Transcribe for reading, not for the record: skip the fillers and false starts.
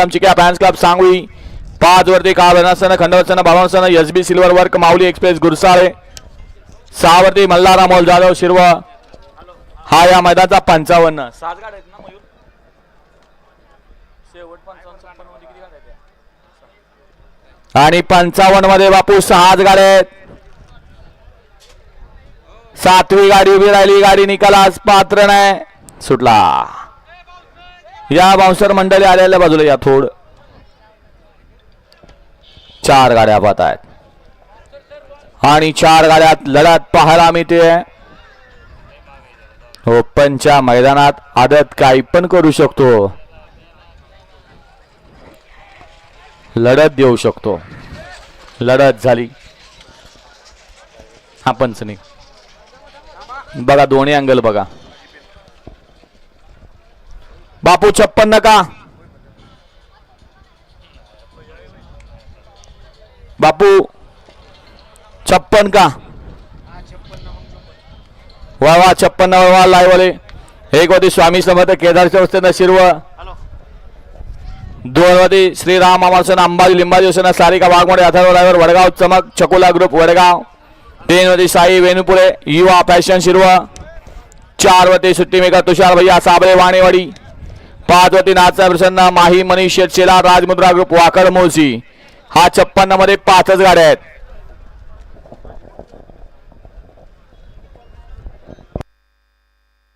चिक्या fans club Sangvi 5 वरती काळवनासन खंडवसन भावनसन SB silver work माऊली express Gursale 6 वरती मल्हार अमोल जाधव शिरव हा या मैदानाचा 55 7 गाड्या आहेत ना मयूर शेवट 55 मध्ये किती गाड्या आहेत आणि 55 मध्ये बापू 6 गाड्या आहेत 7वी गाडी उभी राहिली गाडी निकालास पात्र नाही सुटला या बाउन्सर मंडळी आलेल्या बाजूला या थोड 4 गाड्या पाहत आहेत आणि 4 गाड्यात लढत पाहायला मिळते ओपनच्या मैदानात आदत काही पण करू शकतो लढत देऊ शकतो लढत झाली हा पंचनी बघा दोन्ही अँगल बघा बापू 56 का बापू 56 का वा वा 56 वा लाईव्ह वाले एक वरती स्वामी समर्थ केदारच्या वस्तीनं शिरव 2 वरती श्रीराम अमरसन अंबाजी लिंबाजी वस्तीनं सारिका वाघमोडे अथर्व ड्रायव्हर वडगाव चमक चकोला ग्रुप वडगाव 3 वरती साई वेणुपुरे युवा फॅशन शिरव 4 वरती सुट्टी मेकर तुषार भैया साबळे वाणेवाडी 5 वरती नाचा प्रसन्न माही मनीष शेला राजमुद्रा ग्रुप वाकड मोळशी हा 56 मध्ये 5च गाड्या आहेत